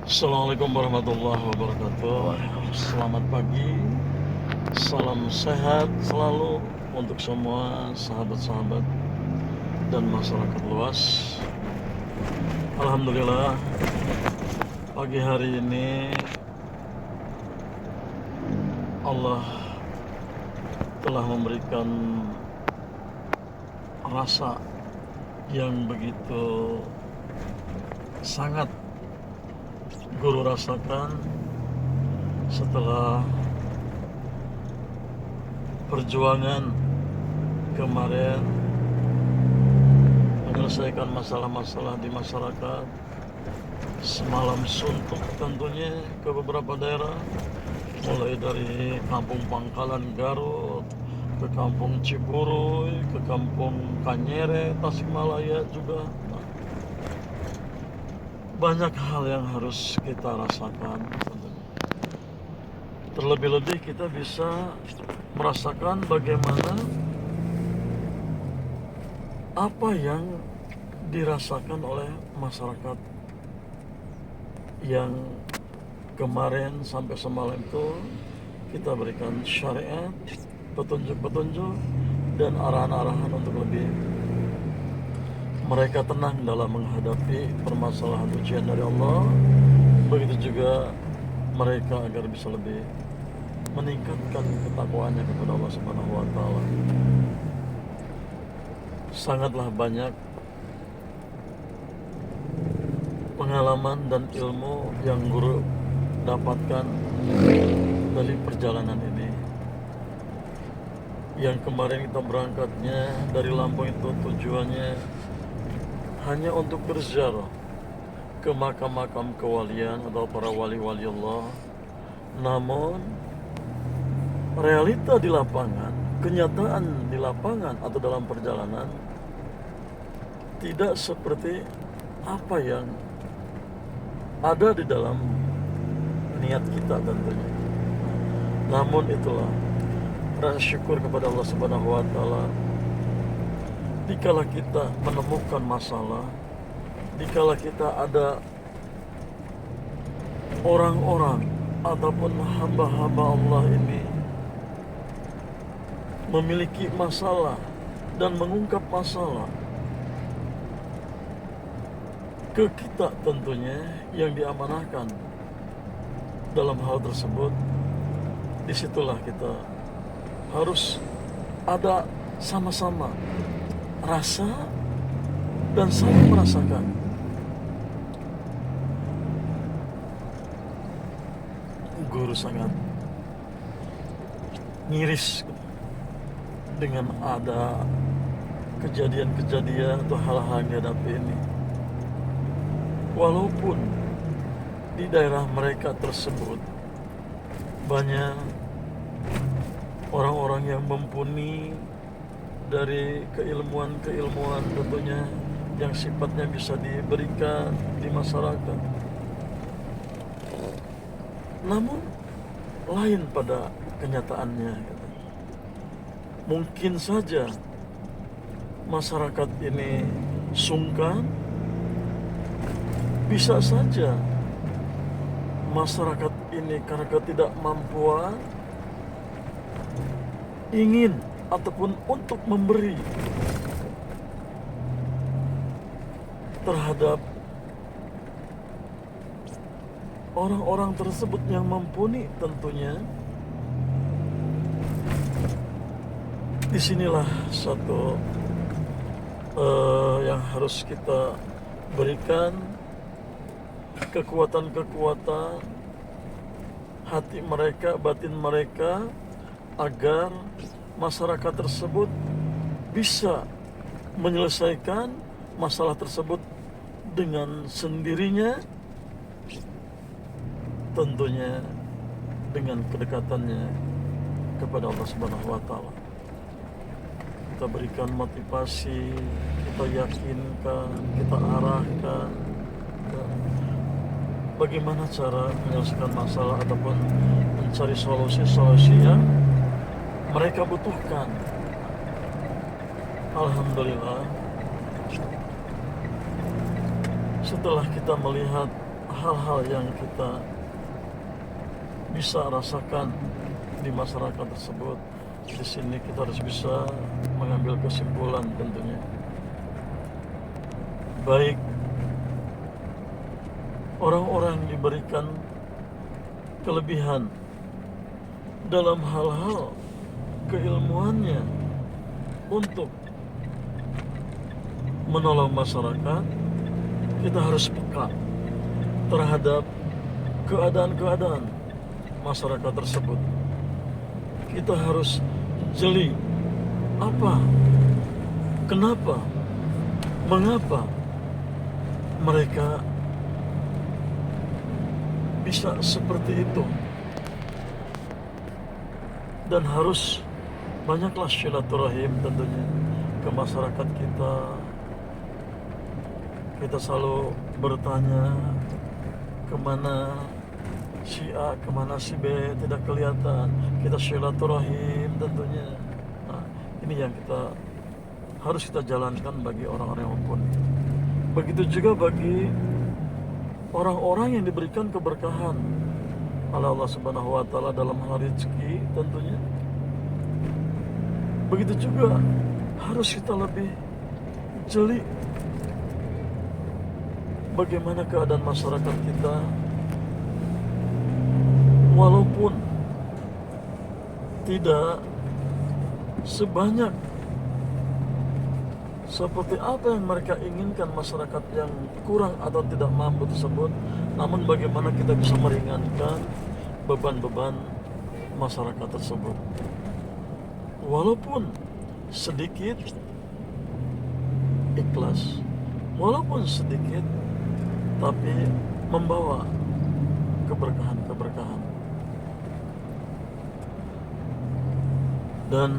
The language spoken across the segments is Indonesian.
Assalamualaikum warahmatullahi wabarakatuh. Selamat pagi, salam sehat selalu untuk semua sahabat-sahabat dan masyarakat luas. Alhamdulillah, pagi hari ini Allah telah memberikan rasa yang begitu sangat guru rasakan setelah perjuangan kemarin menyelesaikan masalah-masalah di masyarakat. Semalam suntuk tentunya ke beberapa daerah, mulai dari Kampung Pangkalan Garut, ke Kampung Ciburuy, ke Kampung Kanyere, Tasikmalaya juga. Banyak hal yang harus kita rasakan. Terlebih-lebih kita bisa merasakan bagaimana apa yang dirasakan oleh masyarakat yang kemarin sampai semalam itu kita berikan syariat, petunjuk-petunjuk, dan arahan-arahan untuk lebih mereka tenang dalam menghadapi permasalahan ujian dari Allah. Begitu juga mereka agar bisa lebih meningkatkan ketakwaannya kepada Allah Subhanahu wa Ta'ala. Sangatlah banyak pengalaman dan ilmu yang guru dapatkan dari perjalanan ini. Yang kemarin kita berangkatnya dari Lampung itu tujuannya hanya untuk berziarah ke makam-makam kewalian atau para wali-wali Allah. Namun realita di lapangan, kenyataan di lapangan atau dalam perjalanan tidak seperti apa yang ada di dalam niat kita tentunya. Namun itulah rasa syukur kepada Allah Subhanahu wa Ta'ala. Dikala kita menemukan masalah, dikala kita ada orang-orang ataupun hamba-hamba Allah ini memiliki masalah dan mengungkap masalah ke kita tentunya yang diamanahkan dalam hal tersebut, disitulah kita harus ada sama-sama rasa dan saling merasakan. Guru sangat miris dengan ada kejadian-kejadian atau hal-hal yang dihadapi ini. Walaupun di daerah mereka tersebut banyak orang-orang yang mumpuni dari keilmuan-keilmuan tentunya yang sifatnya bisa diberikan di masyarakat. Namun lain pada kenyataannya. Mungkin saja masyarakat ini sungkan, bisa saja masyarakat ini karena ketidakmampuan ingin ataupun untuk memberi terhadap orang-orang tersebut yang mumpuni tentunya. Disinilah satu yang harus kita berikan kekuatan-kekuatan hati mereka, batin mereka, agar masyarakat tersebut bisa menyelesaikan masalah tersebut dengan sendirinya, tentunya dengan kedekatannya kepada Allah Subhanahu wa Ta'ala. Kita berikan motivasi, kita yakinkan, kita arahkan bagaimana cara menyelesaikan masalah ataupun mencari solusi-solusi yang mereka butuhkan. Alhamdulillah, setelah kita melihat hal-hal yang kita bisa rasakan di masyarakat tersebut. Di sini kita harus bisa mengambil kesimpulan tentunya. Baik orang-orang yang diberikan kelebihan dalam hal-hal keilmuannya untuk menolong masyarakat, kita harus peka terhadap keadaan-keadaan masyarakat tersebut. Kita harus jeli apa, kenapa, mengapa mereka bisa seperti itu. Dan harus banyaklah silaturahim tentunya ke masyarakat kita. Kita selalu bertanya kemana si A, kemana si B tidak kelihatan. Kita silaturahim tentunya. Nah, ini yang harus kita jalankan bagi orang-orang yang mampu. Begitu juga bagi orang-orang yang diberikan keberkahan oleh Allah Subhanahu wa Ta'ala dalam hal rezeki tentunya. Begitu juga harus kita lebih jeli bagaimana keadaan masyarakat kita, walaupun tidak sebanyak seperti apa yang mereka inginkan masyarakat yang kurang atau tidak mampu tersebut, namun bagaimana kita bisa meringankan beban-beban masyarakat tersebut. Walaupun sedikit, ikhlas. Walaupun sedikit, tapi membawa keberkahan-keberkahan. Dan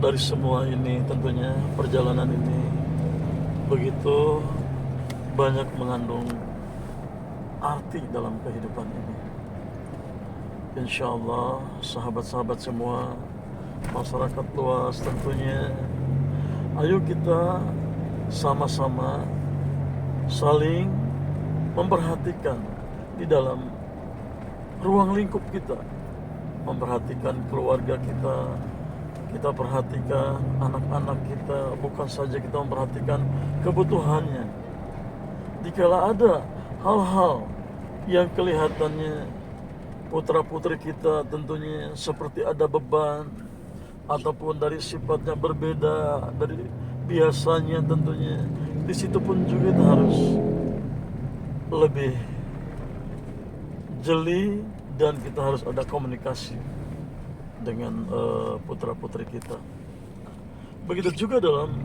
dari semua ini tentunya perjalanan ini begitu banyak mengandung arti dalam kehidupan ini. Insya Allah sahabat-sahabat semua, masyarakat luas tentunya, ayo kita sama-sama saling memperhatikan di dalam ruang lingkup kita, memperhatikan keluarga kita. Kita perhatikan anak-anak kita, bukan saja kita memperhatikan kebutuhannya. Dikala ada hal-hal yang kelihatannya putra-putri kita tentunya seperti ada beban ataupun dari sifatnya berbeda dari biasanya tentunya, di situ pun juga kita harus lebih jeli dan kita harus ada komunikasi dengan putra-putri kita. Begitu juga dalam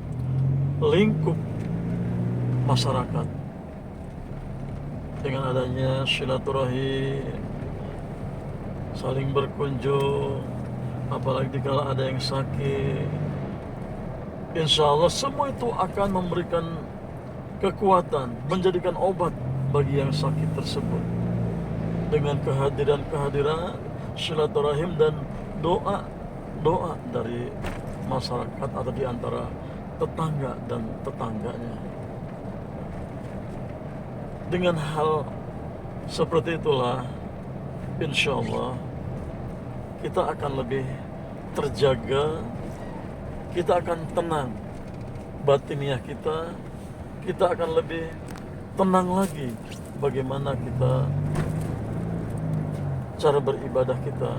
lingkup masyarakat, dengan adanya silaturahim, saling berkunjung, apalagi kalau ada yang sakit, insya Allah semua itu akan memberikan kekuatan, menjadikan obat bagi yang sakit tersebut. Dengan kehadiran silaturahim dan doa dari masyarakat atau di antara tetangga dan tetangganya. Dengan hal seperti itulah, insya Allah kita akan lebih terjaga, kita akan tenang batiniah kita akan lebih tenang lagi bagaimana cara beribadah kita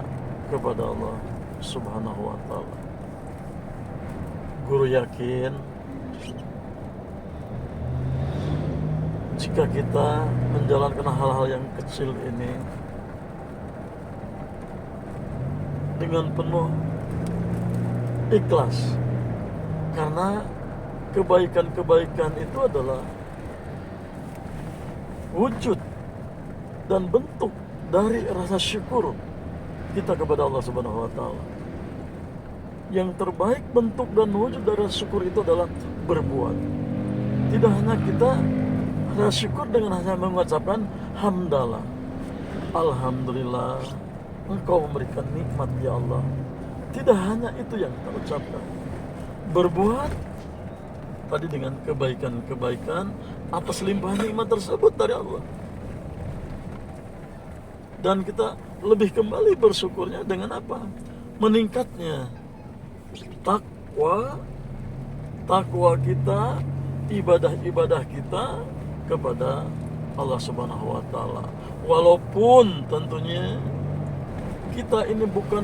kepada Allah Subhanahu wa Ta'ala. Guru yakin jika kita menjalankan hal-hal yang kecil ini dengan penuh ikhlas, karena kebaikan-kebaikan itu adalah wujud dan bentuk dari rasa syukur kita kepada Allah Subhanahu wa Ta'ala. Yang terbaik bentuk dan wujud dari rasa syukur itu adalah berbuat. Tidak hanya kita rasa syukur dengan hanya mengucapkan hamdalah, alhamdulillah Engkau memberikan nikmat ya Allah. Tidak hanya itu yang kita ucapkan. Berbuat tadi dengan kebaikan-kebaikan atas limpahan nikmat tersebut dari Allah. Dan kita lebih kembali bersyukurnya dengan apa? Meningkatnya takwa kita, ibadah-ibadah kita kepada Allah Subhanahu wa taala. Walaupun tentunya kita ini bukan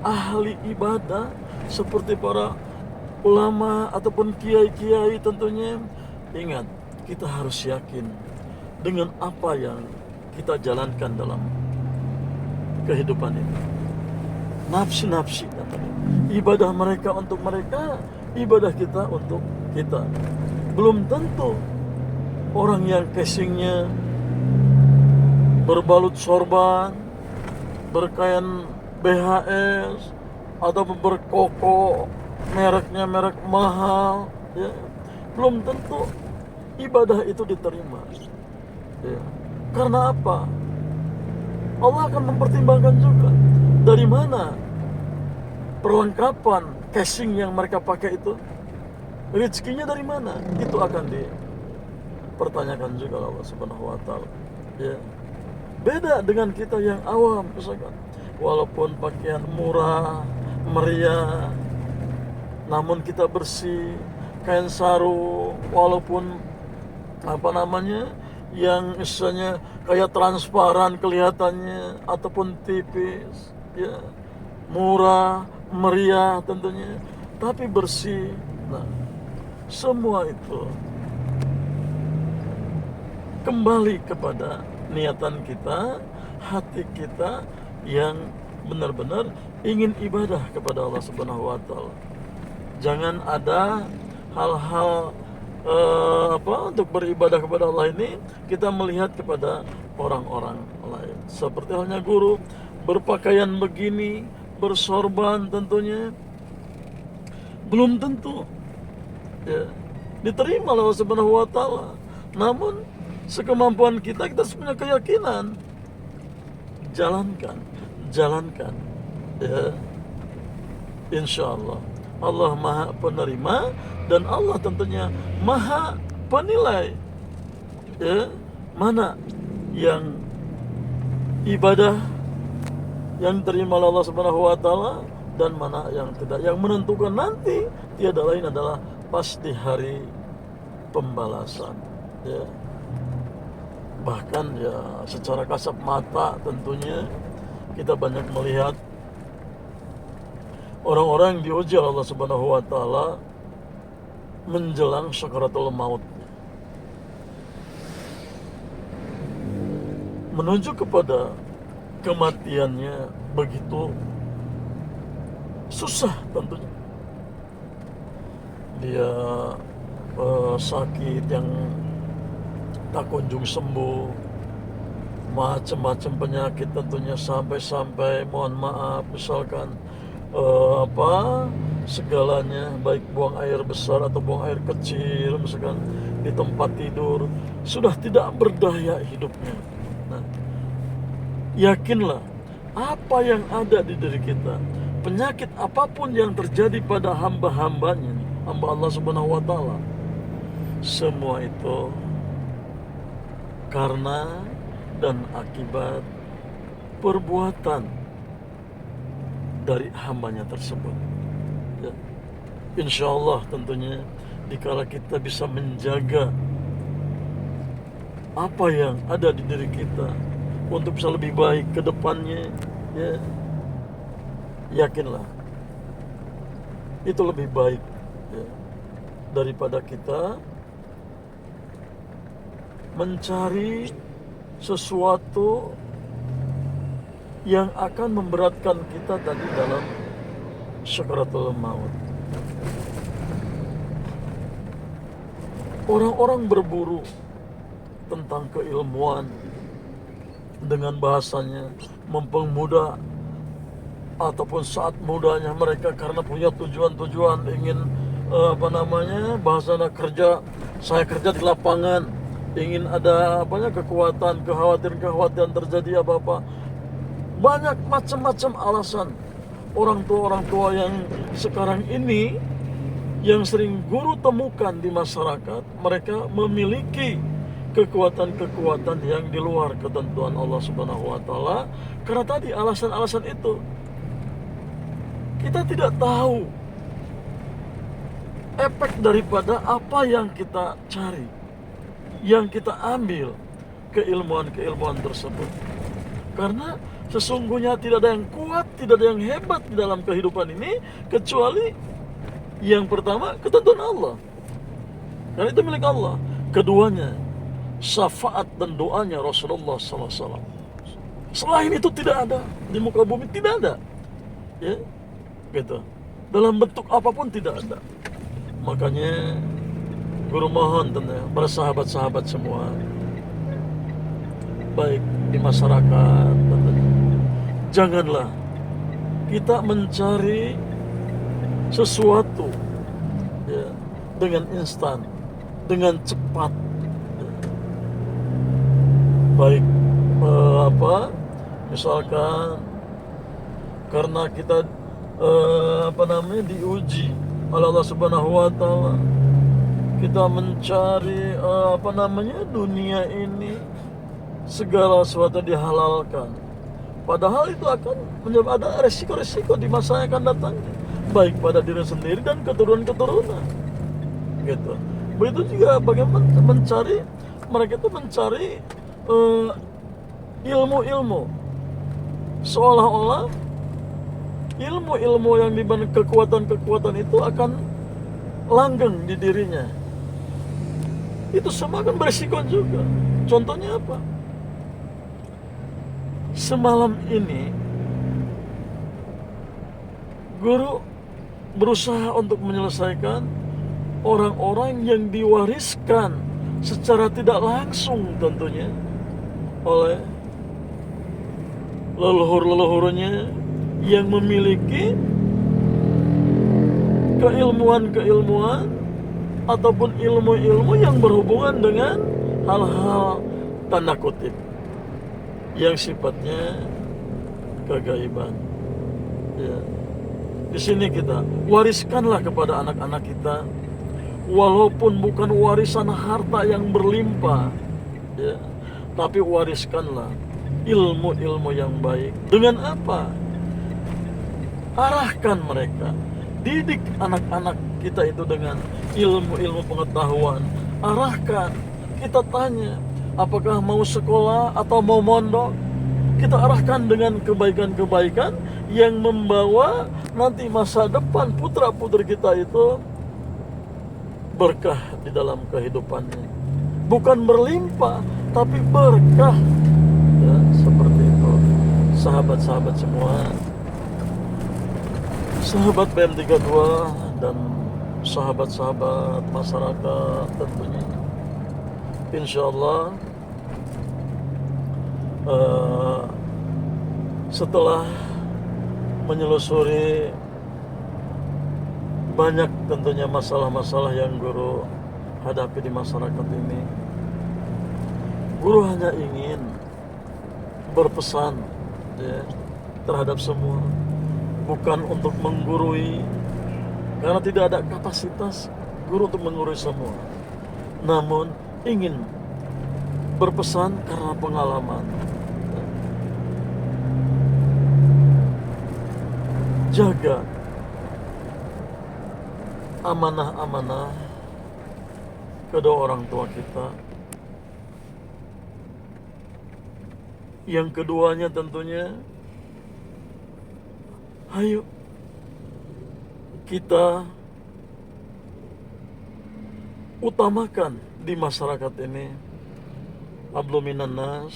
ahli ibadah seperti para ulama ataupun kiai-kiai tentunya. Ingat, kita harus yakin dengan apa yang kita jalankan dalam kehidupan ini. Nafsi-nafsi katanya. Ibadah mereka untuk mereka, ibadah kita untuk kita. Belum tentu orang yang casingnya berbalut sorban, berkain BHS, atau berkoko, mereknya merek mahal, ya, belum tentu ibadah itu diterima. Ya. Karena apa? Allah akan mempertimbangkan juga dari mana perlengkapan casing yang mereka pakai itu, rezekinya dari mana, itu akan dipertanyakan juga Allah Subhanahu wa taala. Ya. Beda dengan kita yang awam, misalkan walaupun pakaian murah, meriah, namun kita bersih, kain sarung walaupun yang misalnya kayak transparan kelihatannya ataupun tipis, ya, murah, meriah tentunya, tapi bersih. Nah, semua itu kembali kepada niatan kita, hati kita yang benar-benar ingin ibadah kepada Allah Subhanahu wa taala. Jangan ada hal-hal untuk beribadah kepada Allah ini kita melihat kepada orang-orang lain. Seperti halnya guru berpakaian begini, bersorban tentunya belum tentu ya diterima oleh Allah Subhanahu wa taala. Namun sekemampuan kita punya keyakinan, jalankan ya, insya Allah Allah maha penerima dan Allah tentunya maha penilai, ya, mana yang ibadah yang terima oleh Allah Subhanahu wa taala dan mana yang tidak. Yang menentukan nanti tiada lain adalah pas di hari pembalasan, ya. Bahkan ya secara kasat mata tentunya kita banyak melihat orang-orang yang diuji oleh Allah Subhanahu wa taala menjelang sakaratul maut, menuju kepada kematiannya begitu susah tentunya. Dia sakit yang tak kunjung sembuh, macam-macam penyakit tentunya, sampai mohon maaf misalkan segalanya, baik buang air besar atau buang air kecil misalkan di tempat tidur, sudah tidak berdaya hidupnya. Nah, yakinlah apa yang ada di diri kita, penyakit apapun yang terjadi pada hamba-hambanya, hamba Allah Subhanahu wa taala, semua itu karena dan akibat perbuatan dari hambanya tersebut, ya. Insya Allah tentunya dikala kita bisa menjaga apa yang ada di diri kita untuk bisa lebih baik ke depannya, ya, yakinlah itu lebih baik, ya, daripada kita mencari sesuatu yang akan memberatkan kita tadi dalam sakaratul maut. Orang-orang berburu tentang keilmuan dengan bahasanya mempermudah ataupun saat mudanya mereka karena punya tujuan-tujuan ingin bahasanya kerja, saya kerja di lapangan, ingin ada kekuatan, kekhawatiran terjadi apa-apa. Banyak macam-macam alasan orang tua yang sekarang ini yang sering guru temukan di masyarakat. Mereka memiliki kekuatan-kekuatan yang di luar ketentuan Allah Subhanahu wa taala. Karena tadi alasan-alasan itu kita tidak tahu efek daripada apa yang kita cari, yang kita ambil keilmuan-keilmuan tersebut. Karena sesungguhnya tidak ada yang kuat, tidak ada yang hebat di dalam kehidupan ini kecuali yang pertama ketentuan Allah. Karena itu milik Allah. Keduanya syafaat dan doanya Rasulullah SAW. Selain itu tidak ada di muka bumi, tidak ada, ya, gitu. Dalam bentuk apapun tidak ada. Makanya guru mohon tentunya para sahabat-sahabat semua, baik di masyarakat tentunya, janganlah kita mencari sesuatu, ya, dengan instan, dengan cepat, ya. Baik misalkan karena kita diuji oleh Allah Subhanahu wa taala, kita mencari dunia ini, segala sesuatu dihalalkan, padahal itu akan menyebabkan ada resiko-resiko di masa yang akan datang, baik pada diri sendiri dan keturunan-keturunan, gitu. Begitu juga bagaimana mereka itu mencari ilmu-ilmu, seolah-olah ilmu-ilmu yang dibanding kekuatan-kekuatan itu akan langgeng di dirinya. Itu semua akan berisiko juga. Contohnya apa? Semalam ini guru berusaha untuk menyelesaikan orang-orang yang diwariskan secara tidak langsung tentunya oleh leluhur-leluhurnya yang memiliki keilmuan-keilmuan ataupun ilmu-ilmu yang berhubungan dengan hal-hal tanda kutip yang sifatnya kegaiban. Ya. Di sini kita wariskanlah kepada anak-anak kita, walaupun bukan warisan harta yang berlimpah, ya, tapi wariskanlah ilmu-ilmu yang baik. Dengan apa? Arahkan mereka, didik anak-anak kita itu dengan ilmu-ilmu pengetahuan. Arahkan, kita tanya apakah mau sekolah atau mau mondok. Kita arahkan dengan kebaikan-kebaikan yang membawa nanti masa depan putra-putri kita itu berkah di dalam kehidupannya. Bukan berlimpah, tapi berkah. Ya, seperti itu. Sahabat-sahabat semua, sahabat BM32 dan sahabat-sahabat masyarakat tentunya, insya Allah setelah menyelusuri banyak tentunya masalah-masalah yang guru hadapi di masyarakat ini, guru hanya ingin berpesan, ya, terhadap semua, bukan untuk menggurui, karena tidak ada kapasitas guru untuk menggurui semua, namun ingin berpesan karena pengalaman. Jaga amanah-amanah kedua orang tua kita. Yang keduanya tentunya, ayo kita utamakan di masyarakat ini hablum minan nas,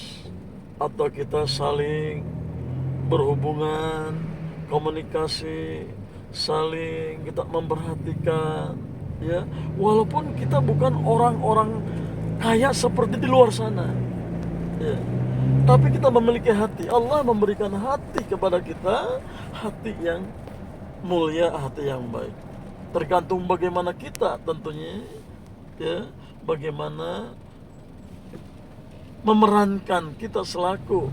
atau kita saling berhubungan, komunikasi, saling kita memperhatikan, ya, walaupun kita bukan orang-orang kaya seperti di luar sana, ya, tapi kita memiliki hati. Allah memberikan hati kepada kita, hati yang mulia, hati yang baik. Tergantung bagaimana kita tentunya, ya, bagaimana memerankan kita selaku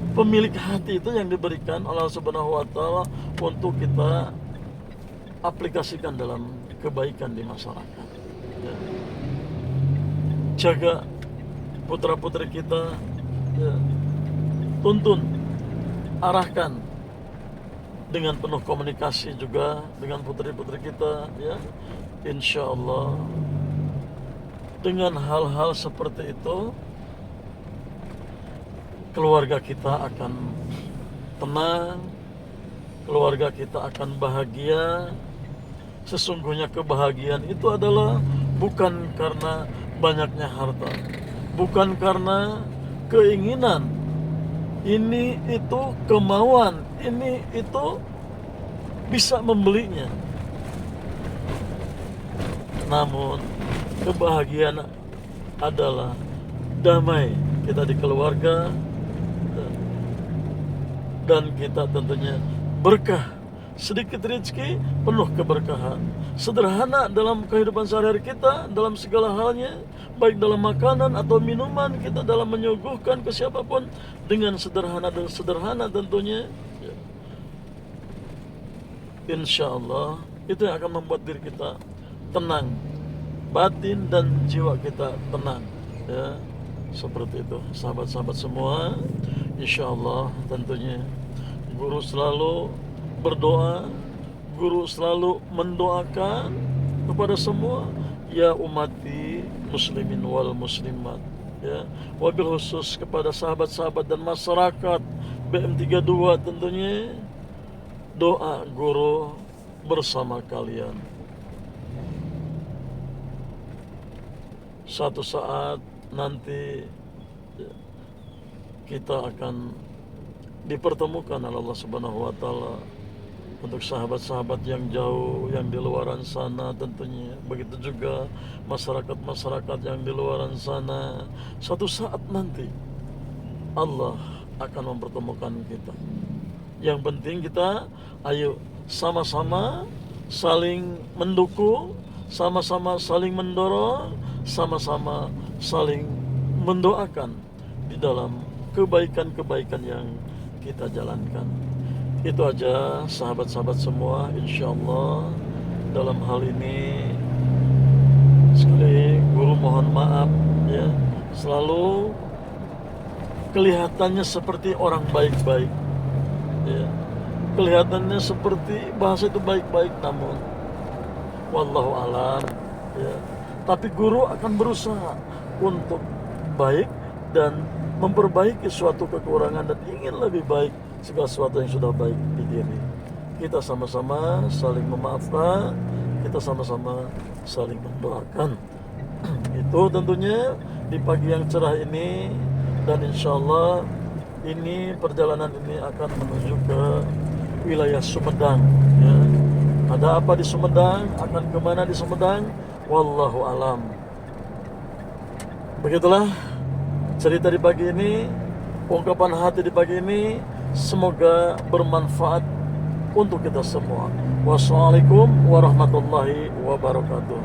pemilik hati itu yang diberikan oleh Allah Subhanahu wa taala untuk kita aplikasikan dalam kebaikan di masyarakat, ya. jaga putra-putri kita, ya, tuntun, arahkan dengan penuh komunikasi juga dengan putri-putri kita, ya. Insya Allah dengan hal-hal seperti itu keluarga kita akan tenang, keluarga kita akan bahagia. Sesungguhnya kebahagiaan itu adalah bukan karena banyaknya harta, bukan karena keinginan, ini itu kemauan, ini itu bisa membelinya. Namun kebahagiaan adalah damai kita di keluarga, dan kita tentunya berkah, sedikit rezeki penuh keberkahan, sederhana dalam kehidupan sehari-hari kita dalam segala halnya, baik dalam makanan atau minuman kita, dalam menyuguhkan ke siapapun dengan sederhana dan sederhana tentunya, ya. Insya Allah itu yang akan membuat diri kita tenang, batin dan jiwa kita tenang, ya. Seperti itu sahabat-sahabat semua. Insya Allah tentunya guru selalu berdoa, guru selalu mendoakan kepada semua, ya umati muslimin wal muslimat, ya, wabil khusus kepada sahabat-sahabat dan masyarakat BM32 tentunya, doa guru bersama kalian. Satu saat nanti, ya, kita akan dipertemukan oleh Allah Subhanahu wa taala. Untuk sahabat-sahabat yang jauh, yang di luaran sana tentunya, begitu juga masyarakat-masyarakat yang di luaran sana, suatu saat nanti Allah akan mempertemukan kita. Yang penting kita ayo sama-sama saling mendukung, sama-sama saling mendorong, sama-sama saling mendoakan di dalam kebaikan-kebaikan yang kita jalankan. Itu aja sahabat-sahabat semua. Insya Allah dalam hal ini sekali guru mohon maaf, ya, selalu kelihatannya seperti orang baik-baik, ya, kelihatannya seperti bahasa itu baik-baik, namun wallahu alam, ya. Tapi guru akan berusaha untuk baik dan memperbaiki suatu kekurangan dan ingin lebih baik segala sesuatu yang sudah baik di diri. Kita sama-sama saling memaafkan, kita sama-sama saling mendoakan. Itu tentunya di pagi yang cerah ini, dan insya Allah ini perjalanan ini akan menuju ke wilayah Sumedang, ya. Ada apa di Sumedang, akan kemana di Sumedang, wallahu alam. Begitulah cerita di pagi ini, ungkapan hati di pagi ini. Semoga bermanfaat untuk kita semua. Wassalamualaikum warahmatullahi wabarakatuh.